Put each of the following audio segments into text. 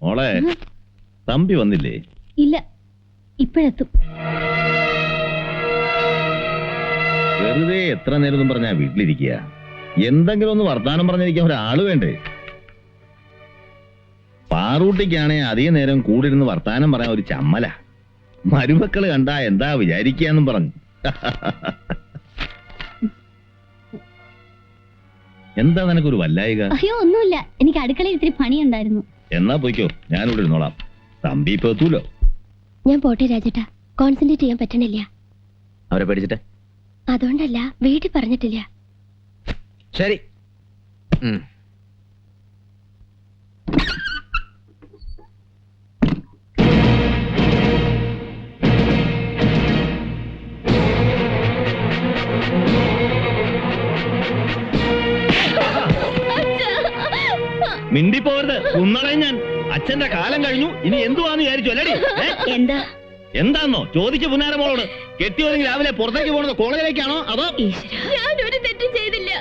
മോളെ തമ്പി വന്നില്ലേ? ഇല്ല, ഇപ്പോഴെത്തും. വെറുതെ എത്ര നേരം പറഞ്ഞാ വീട്ടിലിരിക്കുക? എന്തെങ്കിലും ഒന്ന് വർത്താനം പറഞ്ഞിരിക്കാൻ ഒരാള് വേണ്ടേ? പാറൂട്ടിക്കാണെ അധിക നേരം കൂടിരുന്ന് വർത്താനം പറയാൻ ഒരു ചമ്മല. മരുമക്കള് കണ്ടാ എന്താ വിചാരിക്കാന്നും പറഞ്ഞു. എന്താ നിനക്കൊരു വല്ലായിക? അയ്യോ ഒന്നുമില്ല, എനിക്ക് അടുക്കളയിൽ ഇത്തിരി പണിയുണ്ടായിരുന്നു. എന്നാ പോയിക്കോ, ഞാനിവിടെ ഇരുന്നോളാം. തമ്പി ഇപ്പൊ എത്തൂലോ. ഞാൻ പോട്ടെ രാജേട്ടാ, കോൺസെൻട്രേറ്റ് ചെയ്യാൻ പറ്റണില്ല. അവരെ പേടിച്ചിട്ട്? അതുകൊണ്ടല്ല, വീട്ടിൽ പറഞ്ഞിട്ടില്ല. ശരി. മിണ്ടി പോരുത്, കുന്നളയും ഞാൻ. അച്ഛന്റെ കാലം കഴിഞ്ഞു, ഇനി എന്തുവാന്ന് വിചാരിച്ചു അല്ലേടി? എന്താ എന്താന്നോ ചോദിച്ചു പുന്നാരമോളോട്. കെട്ടിയോണെങ്കിൽ രാവിലെ പുറത്തേക്ക് പോണത് കോളേജിലേക്കാണോ അതോ? ഞാനൊരു തെറ്റും ചെയ്തില്ല.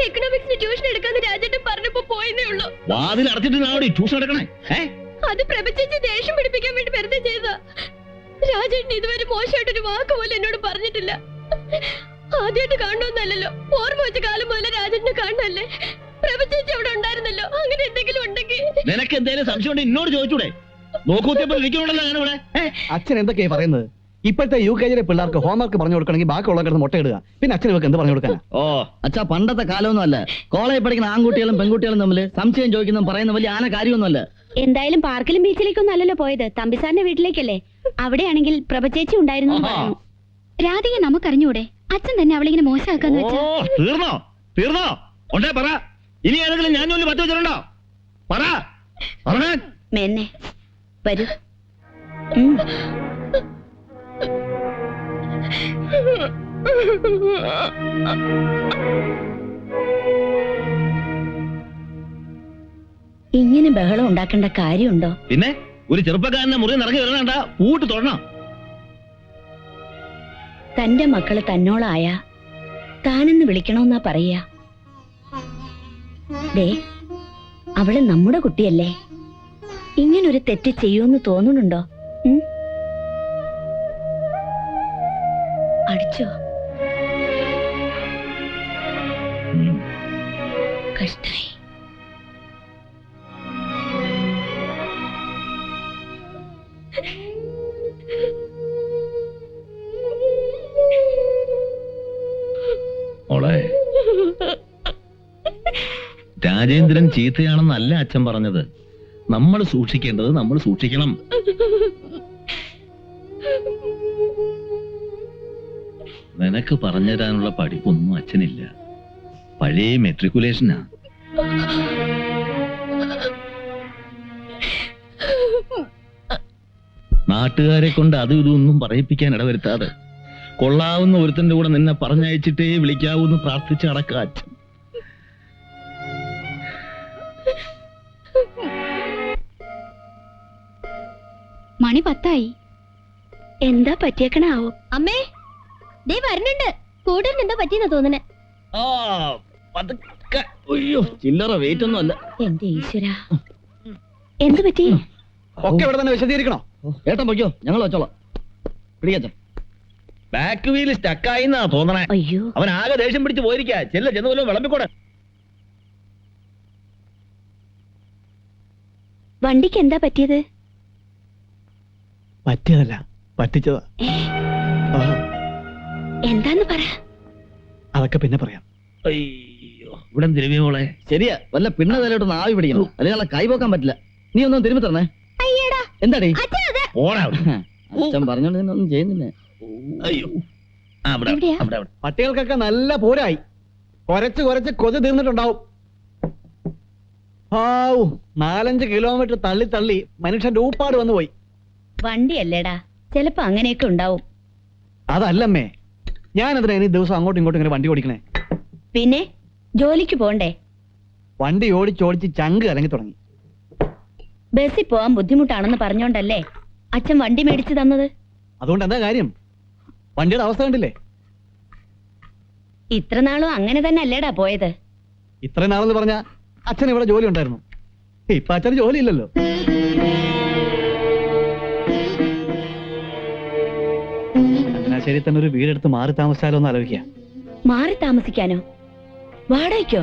എക്കണോമിക്സിന് ട്യൂഷൻ എടുക്കാന്ന് രാജേട്ടൻ പറഞ്ഞപ്പോ പോയെന്നേ ഉള്ളൂ. വാതിൽ അടച്ചിട്ട് നാളെ ട്യൂഷൻ എടുക്കണേ? അത് പ്രഭചേച്ചി ദേഷ്യം പിടിപ്പിക്കാൻ വേണ്ടി വെറുതെ ചെയ്തതാ. രാജേട്ടൻ ഇതുവരെ മോശമായിട്ടൊരു വാക്ക് പോലും എന്നോട് പറഞ്ഞിട്ടില്ല. ആദ്യമായിട്ട് കാണണമെന്നല്ലോ, ഓർമ്മ വെച്ച കാലം മുതലേ രാജേട്ടനെ കാണണല്ലേ. പ്രഭചേച്ചി അവിടെ ഉണ്ടായിരുന്നല്ലോ, അങ്ങനെ എന്തെങ്കിലും ഉണ്ടെങ്കിൽ. നിനക്ക് എന്തെങ്കിലും സംശയം ഉണ്ട് എന്നോട് ചോദിച്ചൂടെ? നോക്കൂത്തിയപ്പോൾ ഇരിക്കണല്ലോ ഞാനിവിടെ. അച്ഛൻ എന്തൊക്കെയാ പറയുന്നത്? ഇപ്പോഴത്തെ UKG പിള്ളേർക്ക് ഹോംവർക്ക് പറഞ്ഞു കൊടുക്കണമെങ്കിൽ ബാക്കിയുള്ള കിടന്ന് മുട്ടയിടുക. പിന്നെ അച്ഛൻ ഇവർക്ക് എന്ത് പറഞ്ഞു കൊടുക്കാനാ? ഓ അച്ഛാ, പണ്ടത്തെ കാലമൊന്നും അല്ല. കോളേജിൽ പഠിക്കുന്ന ആൺകുട്ടികളും പെൺകുട്ടികളും തമ്മിൽ സംശയം ചോദിക്കുന്ന പറയുന്ന വലിയ ആന കാര്യമൊന്നുമല്ല. എന്തായാലും പാർക്കിലും ബീച്ചിലേക്കൊന്നും അല്ലല്ലോ പോയത്, തമ്പിസാറിന്റെ വീട്ടിലേക്കല്ലേ. അവിടെയാണെങ്കിൽ പ്രഭചേച്ചി ഉണ്ടായിരുന്നു. രാധിക നമുക്കറിഞ്ഞൂടെ? അച്ഛൻ തന്നെ അവളിങ്ങനെ മോശമാക്കാന്ന് വെച്ചാ. തീർന്നോ തീർന്നോ? ഉണ്ടേ പറ. ഇനി ഏതെങ്കിലും ഞാൻ ജോലി പത്ത് വെച്ചിട്ടുണ്ടോ? പറ. മേന്നെ വരൂ. ഇങ്ങനെ ബഹളം ഉണ്ടാക്കേണ്ട കാര്യമുണ്ടോ? പിന്നെ ഒരു ചെറുപ്പക്കാരനെ മുറി നിറങ്ങി വരണണ്ട, പൂട്ട് തൊടണം. തന്റെ മക്കള് തന്നോളായ താനെന്ന് വിളിക്കണമെന്നാ പറയാ. ദേ, അവള് നമ്മുടെ കുട്ടിയല്ലേ. ഇങ്ങനൊരു തെറ്റ് ചെയ്യുമെന്ന് തോന്നുന്നുണ്ടോ? അടിച്ചോ? കഷ്ടായി. മോളെ, രാജേന്ദ്രൻ ചീത്തയാണെന്നല്ല അച്ഛൻ പറഞ്ഞത്. നമ്മൾ സൂക്ഷിക്കേണ്ടത് നമ്മൾ സൂക്ഷിക്കണം. നിനക്ക് പറഞ്ഞുതരാനുള്ള പഠിപ്പൊന്നും അച്ഛനില്ല. പഴയ മെട്രിക്കുലേഷനാ. നാട്ടുകാരെ കൊണ്ട് അതും ഇതൊന്നും പറയിപ്പിക്കാൻ ഇടവരുത്താതെ കൊള്ളാവുന്ന ഒരുത്തന്റെ കൂടെ നിന്നെ പറഞ്ഞയച്ചിട്ടേ വിളിക്കാവൂന്ന് പ്രാർത്ഥിച്ച് അടക്കുക അച്ഛൻ. മണി 10 എന്താ പറ്റിയേക്കണാവോ? അമ്മേ, ദേ വരുന്നുണ്ട്. കൂടുതൽ എന്താ പറ്റിയെന്ന് തോന്നണേ. ചില്ലറ വെയിറ്റ് ഒന്നും അല്ല. എന്റെ ഈശ്വര, എന്ത് പറ്റി? ഒക്കെ ഇവിടെ തന്നെ വിശദീകരിക്കണോ? ഏട്ടൻ പൊയ്ക്കോ, ഞങ്ങൾ വെച്ചോളാം. പിടിക്കച്ച. ബാക്ക് വീല് സ്റ്റക്കായി എന്നാ തോന്നണേ. അയ്യോ, അവൻ ആകെ ദേഷ്യം പിടിച്ച് പോയിരിക്കാ. ചെന്ന് വല്ലതും വിളമ്പിക്കൂടെ? വണ്ടിക്ക് എന്താ പറ്റിയത്? പറ്റിയതല്ല, പറ്റിച്ചതാ. എന്താന്ന് പറ. അതൊക്കെ പിന്നെ പറയാം. അയ്യോ, ഇവിടെ തിരുവിയ മോളെ. ശരിയാ, വല്ല പിണ്ണ തലയോട്ടൊന്ന് ആവി പിടിക്കണം, അല്ലെങ്കിൽ കൈ പോക്കാൻ പറ്റില്ല. നീ ഒന്നും തിരുമ്പി തരണേ. എന്താടി അച്ഛൻ പറഞ്ഞോണ്ട് തന്നെ ഒന്നും ചെയ്യുന്നില്ല. അയ്യോ, പട്ടികൾക്കൊക്കെ നല്ല പോരായി. കുറച്ച് കൊതി തീർന്നിട്ടുണ്ടാവും. 4-5 കിലോമീറ്റർ തള്ളി തള്ളി മനുഷ്യന്റെ ഊപ്പാട് വന്നു പോയി. വണ്ടിയല്ലേടാ, ചിലപ്പോ അങ്ങനെയൊക്കെ ഉണ്ടാവും. അതല്ലമ്മേ, ഞാനെന്തിനാ ഇനി ദിവസം അങ്ങോട്ടും ഇങ്ങോട്ടും ഇങ്ങനെ വണ്ടി ഓടിക്കണേ? പിന്നെ ജോലിക്ക് പോണ്ടേ? വണ്ടി ഓടിച്ചോടിച്ച് ചങ്ക് കലങ്ങി തുടങ്ങി. ബസ്സിൽ പോവാൻ ബുദ്ധിമുട്ടാണെന്ന് പറഞ്ഞോണ്ടല്ലേ അച്ഛൻ വണ്ടി മേടിച്ചു തന്നത്? അതുകൊണ്ട് എന്താ കാര്യം? വണ്ടിയുടെ അവസ്ഥ കണ്ടില്ലേ? ഇത്ര നാളും അങ്ങനെ തന്നെ അല്ലേടാ പോയത്? ഇത്ര നാളെന്ന് പറഞ്ഞ അച്ഛൻ ഇവിടെ ജോലി ഉണ്ടായിരുന്നു. ഇപ്പൊ അച്ഛന് ജോലി ഇല്ലല്ലോ. മുത്തശ്ശേരി തന്നെ ഒരു വീടെടുത്ത് മാറി താമസിച്ചാലോ എന്ന് ആലോചിക്കുക. മാറി താമസിക്കാനോ? വാടകയ്ക്കോ?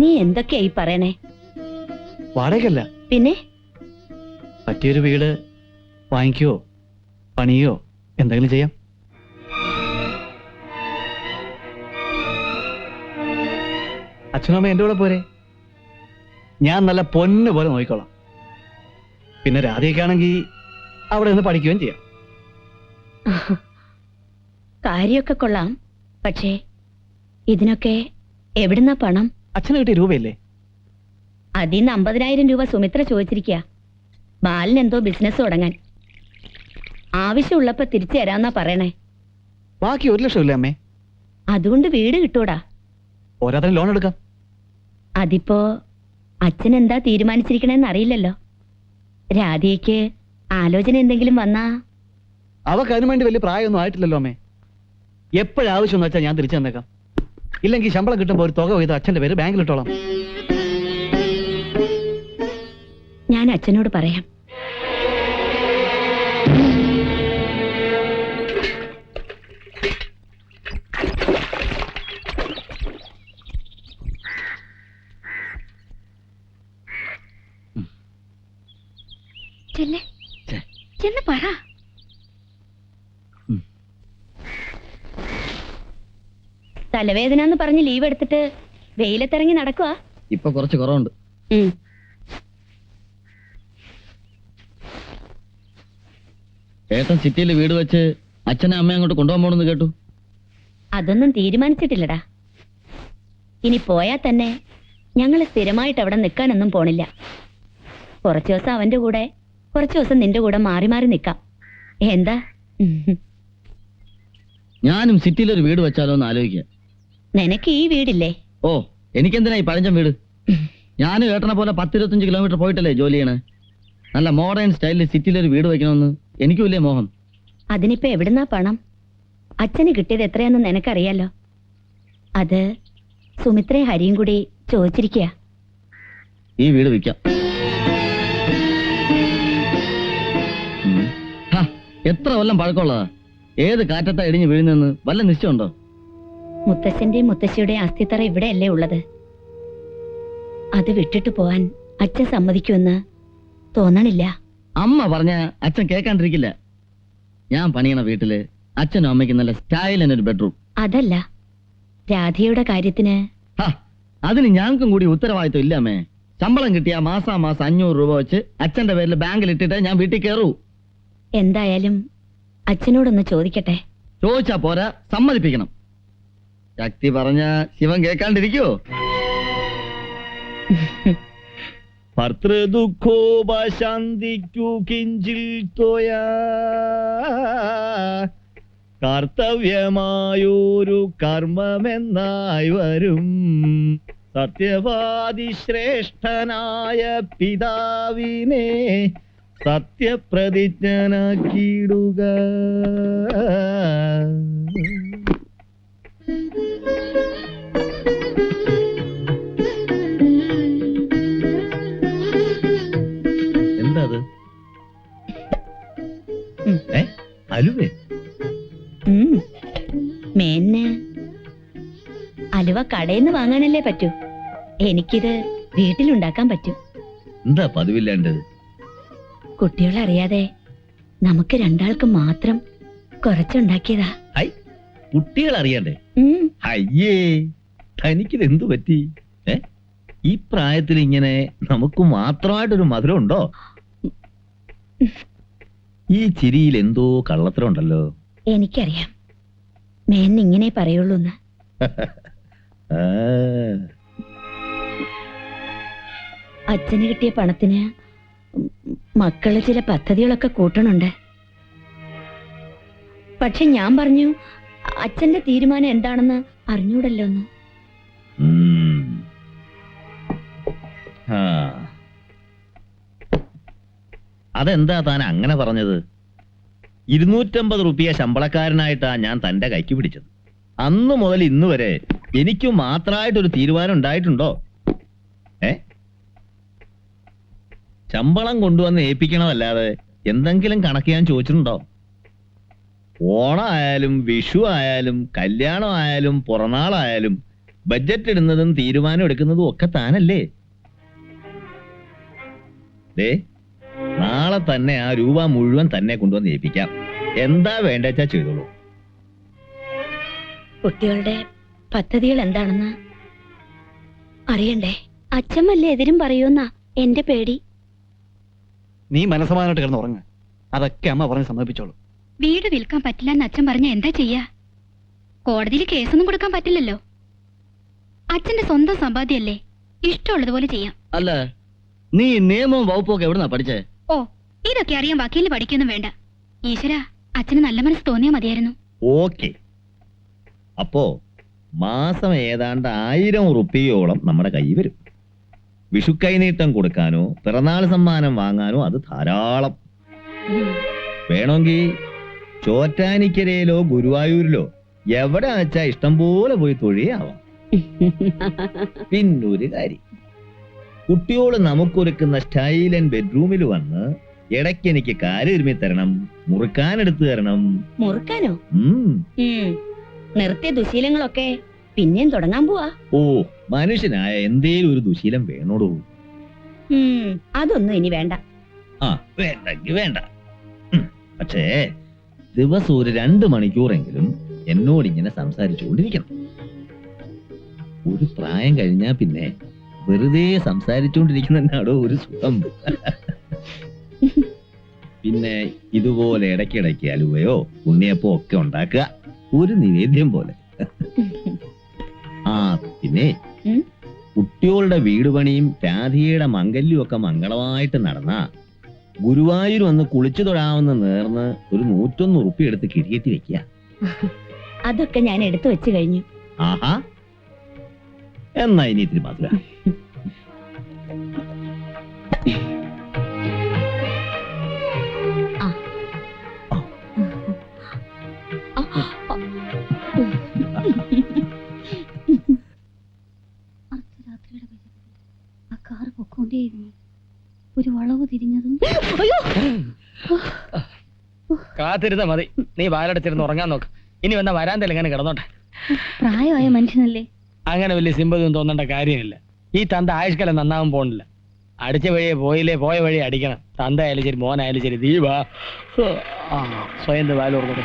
നീ എന്തൊക്കെയായി പറയണേ? വാടകയ്ക്കല്ല, പിന്നെ പറ്റിയൊരു വീട് വാങ്ങിക്കോ പണിയോ എന്തെങ്കിലും ചെയ്യാം. അച്ഛനും അമ്മ എന്റെ കൂടെ പോരെ? ഞാൻ നല്ല പൊന്ന് പോലെ നോക്കിക്കോളാം. പിന്നെ രാധയൊക്കെയാണെങ്കിൽ അവിടെ നിന്ന് പഠിക്കുകയും ചെയ്യാം. കാര്യമൊക്കെ കൊള്ളാം, പക്ഷേ ഇതിനൊക്കെ എവിടുന്നാ പണം? അച്ഛന് കിട്ടിയ രൂപയില്ലേ? അതിന്ന് 50,000 രൂപ സുമിത്ര ചോദിച്ചിരിക്കുക. ബാലിന് എന്തോ ബിസിനസ് തുടങ്ങാൻ. ആവശ്യമുള്ളപ്പോ തിരിച്ചു തരാന്നാ പറയണേ. ബാക്കി 1 ലക്ഷം ഇല്ലേ അമ്മേ? അതുകൊണ്ട് വീട് കിട്ടൂടാ. ഓരോരുത്തരും ലോൺ എടുക്കാം. അതിപ്പോ അച്ഛൻ എന്താ തീരുമാനിച്ചിരിക്കണേന്ന് അറിയില്ലല്ലോ. രാധയ്ക്ക് ആലോചന എന്തെങ്കിലും വന്നാ? അവക്ക് അതിനു വേണ്ടി വലിയ പ്രായമൊന്നും ആയിട്ടില്ലല്ലോ അമ്മേ. എപ്പോഴാവശ്യം എന്ന് വെച്ചാൽ ഞാൻ തിരിച്ചു തന്നേക്കാം. ഇല്ലെങ്കിൽ ശമ്പളം കിട്ടുമ്പോൾ ഒരു തുക ചെയ്ത് അച്ഛന്റെ പേര് ബാങ്കിൽ ഇട്ടോളാം. ഞാൻ അച്ഛനോട് പറയാം. ചെന്ന് പറ. തലവേദന എന്ന് പറഞ്ഞ് ലീവ് എടുത്തിട്ട് വെയിലത്തിറങ്ങി നടക്കുക. ഇപ്പൊ കുറച്ച് കുറവുണ്ട്. ഏട്ടൻ സിറ്റിയിൽ വീട് വെച്ച് അച്ഛനെ അമ്മയെ അങ്ങോട്ട് കൊണ്ടുപോകാൻ പോണെന്ന് കേട്ടു. അതൊന്നും തീരുമാനിച്ചിട്ടില്ലടാ. ഇനി പോയാൽ തന്നെ ഞങ്ങൾ സ്ഥിരമായിട്ട് അവിടെ നിൽക്കാനൊന്നും പോണില്ല. കുറച്ചു ദിവസം അവന്റെ കൂടെ, കുറച്ചു ദിവസം നിന്റെ കൂടെ മാറി മാറി നിൽക്കാം. എന്താ? ഞാനും സിറ്റിയിൽ ഒരു വീട് വെച്ചാലോ എന്ന് ആലോചിക്കുക. നിനക്ക് ഈ വീടില്ലേ? ഓ, എനിക്കെന്തിനാ ഈ പഴഞ്ചൻ വീട്? ഞാനും ഏട്ടനെ പോലെ 10-25 കിലോമീറ്റർ പോയിട്ടല്ലേ ജോലി ചെയ്യണേ. നല്ല മോഡേൺ സ്റ്റൈലിൽ സിറ്റിയിൽ ഒരു വീട് വെക്കണമെന്ന് എനിക്കും ഇല്ലേ മോഹം. അതിനിപ്പോ എവിടുന്നാ പണം? അച്ഛന് കിട്ടിയത് എത്രയാന്ന് നിനക്കറിയാലോ. അത് സുമിത്രയും ഹരിയും കൂടി ചോദിച്ചിരിക്കുക. ഈ വീട് വിൽക്കാം. എത്ര കൊല്ലം പഴക്കമുള്ളതാ. ഏത് കാറ്റത്താ ഇടിഞ്ഞ് വീഴുന്നെന്ന് വല്ല നിശ്ചയമുണ്ടോ? മുത്തശ്ശന്റെയും മുത്തശ്ശിയുടെയും അസ്ഥിത്തറ ഇവിടെയല്ലേ ഉള്ളത്. അത് വിട്ടിട്ട് പോവാൻ അച്ഛൻ സമ്മതിക്കുമെന്ന് തോന്നണില്ല. അമ്മ പറഞ്ഞ അച്ഛൻ കേൾക്കാണ്ടിരിക്കില്ല. ഞാൻ പണിയണ വീട്ടില് അച്ഛനും അമ്മയ്ക്ക് നല്ല സ്റ്റൈലിനൊരു ബെഡ്റൂം. അതല്ല, രാധയുടെ കാര്യത്തിന്. അതിന് ഞങ്ങൾക്കും കൂടി ഉത്തരവാദിത്വം ഇല്ല അമ്മേ. ശമ്പളം കിട്ടിയ മാസം 500 രൂപ വെച്ച് അച്ഛന്റെ പേരിൽ ബാങ്കിൽ ഇട്ടിട്ട് ഞാൻ വീട്ടിൽ കയറൂ. എന്തായാലും അച്ഛനോടൊന്ന് ചോദിക്കട്ടെ. ചോദിച്ചാ പോരാ, സമ്മതിപ്പിക്കണം. ശക്തി പറഞ്ഞ ശിവൻ കേൾക്കാണ്ടിരിക്കോ? ഭർത്തൃദുഃഖോപശാന്തിക്കു കിഞ്ചിൽ തോയാ കർത്തവ്യമായൊരു കർമ്മമെന്നായി വരും. സത്യവാദി ശ്രേഷ്ഠനായ പിതാവിനെ സത്യപ്രതിജ്ഞനാക്കിയിടുക. എന്താ അത്? അലുവേ? മേന്ന് അലുവ കടയിൽ നിന്ന് വാങ്ങാനല്ലേ പറ്റൂ. എനിക്കിത് വീട്ടിലുണ്ടാക്കാൻ പറ്റും. എന്താ പതിവില്ലാണ്ട്? കുട്ടികളറിയാതെ നമുക്ക് രണ്ടാൾക്ക് മാത്രം കുറച്ചുണ്ടാക്കിയതാ. കുട്ടികൾ അറിയണ്ടേ? അയ്യേ, തനിക്കിത് എന്തു പറ്റി? ഈ പ്രായത്തിൽ ഇങ്ങനെ നമുക്ക് മാത്രമായിട്ടൊരു മധുരം ഉണ്ടോ? ഈ ചിരിയിൽ എന്തോ കള്ളത്തരം ഉണ്ടല്ലോ. എനിക്കറിയാം, മേന്ന് ഇങ്ങനെ പറയുള്ളൂന്ന്. അച്ഛന് കിട്ടിയ പണത്തിന് മക്കള് ചില പദ്ധതികളൊക്കെ കൂട്ടണുണ്ട്. പക്ഷെ ഞാൻ പറഞ്ഞു അച്ഛന്റെ തീരുമാനം എന്താണെന്ന് അറിഞ്ഞൂടല്ലോന്ന്. അതെന്താ താൻ അങ്ങനെ പറഞ്ഞത്? 250 റുപ്യ ശമ്പളക്കാരനായിട്ടാ ഞാൻ തന്റെ കൈക്ക് പിടിച്ചത്. അന്നു മുതൽ ഇന്നു വരെ എനിക്ക് മാത്രമായിട്ടൊരു തീരുമാനം ഉണ്ടായിട്ടുണ്ടോ? ശമ്പളം കൊണ്ടുവന്ന് ഏൽപ്പിക്കണമല്ലാതെ എന്തെങ്കിലും കണക്ക് ഞാൻ ചോദിച്ചിട്ടുണ്ടോ? ഓണമായാലും വിഷു ആയാലും കല്യാണം ആയാലും പിറന്നാളായാലും ബഡ്ജറ്റ് ഇടുന്നതും തീരുമാനം എടുക്കുന്നതും ഒക്കെ താനല്ലേ? ദേ, നാളെ തന്നെ ആ രൂപ മുഴുവൻ തന്നെ കൊണ്ടുവന്ന് ഏൽപ്പിക്കാം. എന്താ വേണ്ടെച്ചാ ചെയ്തോളൂ. കുട്ടികളുടെ പദ്ധതികൾ എന്താണെന്ന് അറിയണ്ടേ? അച്ഛമ്മല്ലേ എതിരും പറയൂന്നാ എന്റെ പേടി. നീ മനസ്സമാനായിട്ട് കിടന്ന് ഉറങ്ങ. അതൊക്കെ അമ്മ പറഞ്ഞ് സമ്മതിപ്പിച്ചോളൂ. വീട് വിൽക്കാൻ പറ്റില്ലെന്ന് അച്ഛൻ പറഞ്ഞ എന്താ ചെയ്യാ? കോടതിയിൽ കേസൊന്നും കൊടുക്കാൻ പറ്റില്ലല്ലോ. അച്ഛന്റെ സ്വന്തം സമ്പാദ്യല്ലേ, ഇഷ്ടമുള്ളതുപോലെ ചെയ്യാം. അല്ല, നീ നിയമവും വകുപ്പും ഒക്കെ എവിടുന്നാ പഠിച്ചേ? ഓ, ഇതൊക്കെ അറിയാൻ വക്കീലിന് പഠിക്കൊന്നും വേണ്ട. ഈശ്വര, അച്ഛന് നല്ല മനസ്സ് തോന്നിയാ മതിയായിരുന്നു. ഓക്കെ, അപ്പോ മാസം ഏതാണ്ട് 1000 റുപ്യോളം നമ്മുടെ കൈ വരും. വിഷു കൈനീട്ടം കൊടുക്കാനോ പിറന്നാൾ സമ്മാനം വാങ്ങാനോ അത് ധാരാളം. വേണമെങ്കിൽ ചോറ്റാനിക്കരയിലോ ഗുരുവായൂരിലോ എവിടെ വെച്ചാ ഇഷ്ടം പോലെ പോയി തൊഴിയാവാം. പിന്നൊരു കാര്യം, കുട്ടിയോട് നമുക്കൊരുക്കുന്ന സ്റ്റൈലൻ ബെഡ്റൂമിൽ വന്ന് ഇടയ്ക്ക് എനിക്ക് കാലുരുമി തരണം, മുറുക്കാനെടുത്തു തരണം. മുറുക്കാനോ? നിർത്തിയ ദുശീലങ്ങളൊക്കെ പിന്നെയും തുടങ്ങാൻ പോവാ. ഓ, മനുഷ്യനായ എന്തേലും ഒരു ദുശീലം വേണോടൂ. അതൊന്നും ഇനി വേണ്ട. ആ, വേണ്ടെങ്കി വേണ്ട. പക്ഷേ ദിവസം ഒരു 2 മണിക്കൂറെങ്കിലും എന്നോട് ഇങ്ങനെ സംസാരിച്ചുകൊണ്ടിരിക്കണം. ഒരു പ്രായം കഴിഞ്ഞാ പിന്നെ വെറുതെ സംസാരിച്ചുകൊണ്ടിരിക്കുന്നതിനാടോ ഒരു സുഖം. പിന്നെ ഇതുപോലെ ഇടയ്ക്കിടയ്ക്ക് അലുവയോ ഉണ്ണിയപ്പോ ഒക്കെ ഉണ്ടാക്കുക, ഒരു നിവേദ്യം പോലെ. ആ, പിന്നെ കുട്ടികളുടെ വീട് പണിയും രാധികയുടെ മംഗല്യം ഒക്കെ മംഗളമായിട്ട് നടന്ന ഗുരുവായൂർ വന്ന് കുളിച്ചു തൊഴാമെന്ന് നേർന്ന് ഒരു 101 റുപ്യ എടുത്ത് കിഴിയേറ്റി വെക്കുക. അതൊക്കെ ഞാൻ എടുത്തു വെച്ച് കഴിഞ്ഞു. ആഹാ, എന്നാ ഇനി ഇത്തിരി മധുര. ഒരു വളവ് തിരിഞ്ഞതും കാത്തിരുന്ന മതി. നീ വാലടച്ചിരുന്ന് ഉറങ്ങാൻ നോക്ക്. ഇനി വന്ന വരാന്തൽ എങ്ങനെ കിടന്നോട്ടെ. പ്രായമായ മനുഷ്യനല്ലേ, അങ്ങനെ വലിയ സിമ്പതിയും തോന്നേണ്ട കാര്യമില്ല. ഈ തന്ത ആയുഷ്കാലം നന്നാവാൻ പോണില്ല. അടിച്ച വഴിയെ പോയില്ലേ, പോയ വഴി അടിക്കണം. തന്തയായാലും ശരി, മോനായാലും ശരി. ദീപ സ്വയം വാലോർന്നോട്ടെ.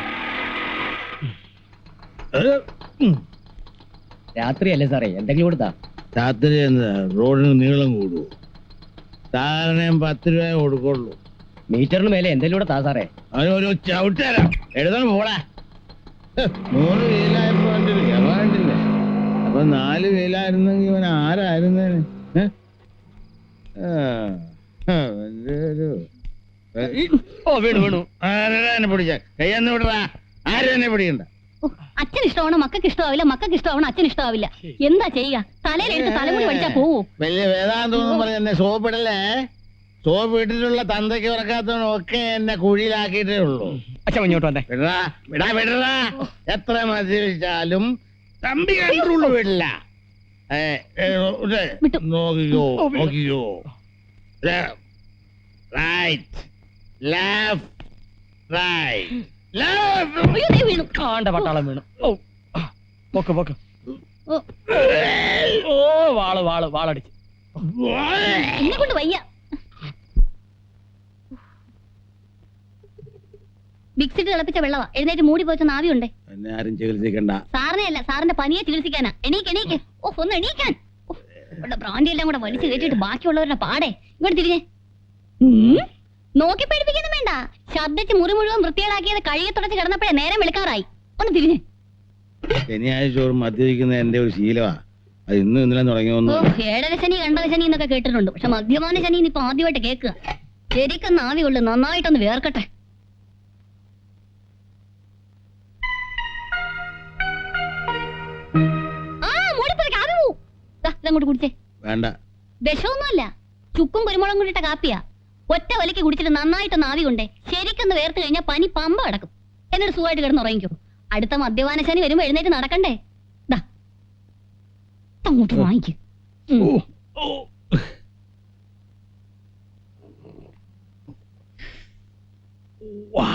രാത്രിയല്ലേ സാറേ, എന്തെങ്കിലും കൊടുത്താ? രാത്രി എന്താ റോഡിന് നീളം കൂടു? സാറിന് 10 രൂപ കൊടുക്കുള്ളൂ. മീറ്ററിന് മേലെ എന്തെങ്കിലും കൂടെ താ സാറേ. അവനൊരു ചവിട്ടരാം, എഴുതണം പോടാ. 3 വീലായപ്പോ കണ്ടില്ലേ? അപ്പൊ 4 വീലായിരുന്നെങ്കിൽ ഇവൻ ആരായിരുന്നേന്? വീണു വീണു. ആരാ എന്നെ പിടിച്ച? കയ്യെന്ന് വിടറാ. ആരും എന്നെ പിടിക്കണ്ട. അച്ഛൻ ഇഷ്ടമാണോ മക്കൾക്ക് ഇഷ്ടമാവില്ല, മക്കൾക്ക് ഇഷ്ടമാവണോ അച്ഛൻ ഇഷ്ടമാവില്ല. എന്താ ചെയ്യുക? തലയിലെടുത്ത് തലമുടി പഠിച്ചാ പോവൂ. വലിയ വേദാന്തം പറഞ്ഞ് എന്നെ സോപ്പിടല്ലേ. സോപ്പ് ഇട്ടിട്ടുള്ള തന്തയ്ക്ക് ഉറക്കാത്തവനും ഒക്കെ എന്നെ കുഴിയിലാക്കിയിട്ടേ ഉള്ളൂ. അച്ഛൻ മുന്നോട്ട് വന്നേ. വിടറാ. എത്ര മദ്യപിച്ചാലും തമ്പി കണ്ടുള്ളൂ വിടില്ല. നോക്കിക്കോ. Right, left, right, left. ആണ്ട പട്ടാളം വീണു. പൊക്ക് പൊക്ക്. ഓ, വാളടിച്ച് എന്നെ കൊണ്ട് വയ്യ. മിക്സിട്ട് തിളപ്പിച്ച വെള്ളവാ, എഴുന്നേറ്റ് മൂടി പോച്ച നാവിയുണ്ടേ. എന്നെ ആരും ചികിത്സിക്കണ്ട. സാറിനെ അല്ല, സാറിന്റെ പനിയെ ചികിത്സിക്കാനാ. എണീക്ക്. ഓ, ഒന്ന് എണീക്കാൻ. ബ്രാൻഡി എല്ലാം കൂടെ വലിച്ചു കയറ്റിട്ട് ബാക്കിയുള്ളവരുടെ പാടെ. ഇങ്ങോട്ട് തിരിഞ്ഞേ. നോക്കി പഠിപ്പിക്കൊന്നും വേണ്ട. ശബ്ദിച്ച് മുറി മുഴുവൻ വൃത്തികേടാക്കിയത് കഴുകി തുടച്ച് കിടന്നപ്പോഴേ നേരം വെളുക്കാറായി. ഒന്ന് തിരിഞ്ഞേ. ശനിയാഴ്ച മദ്യപിക്കുന്ന എന്റെ ഒരു ശീലമാ. അത് ഇന്നും ഇന്നലെ തുടങ്ങിയൊന്നു. ഏഴര ശനി കണ്ടക ശനി എന്നൊക്കെ കേട്ടിട്ടുണ്ട്. പക്ഷെ മദ്യപാന ശനി ഇപ്പൊ ആദ്യമായിട്ട് കേൾക്കുക. ശരിക്കും നാവിയുള്ളു, നന്നായിട്ടൊന്ന് വേർക്കട്ടെ. അങ്ങോട്ട് കുടിച്ചേ. വേണ്ട, വിഷമൊന്നുമല്ല, ചുക്കും കുരുമുളകും കൂടിയിട്ട കാപ്പിയാ. ഒറ്റ വലിക്ക് കുടിച്ചിട്ട് നന്നായിട്ട് നാവി കൊണ്ടേ ശരിക്കൊന്ന് വേർത്ത് കഴിഞ്ഞാൽ പനി പമ്പ അടക്കും. എന്നിട്ട് സുഖമായിട്ട് കിടന്ന് ഉറങ്ങിക്കോ. അടുത്ത മദ്യപാന ശനി വരുമ്പോ എഴുന്നേറ്റ് നടക്കണ്ടേ. അങ്ങോട്ട് വാങ്ങിക്കും. വാ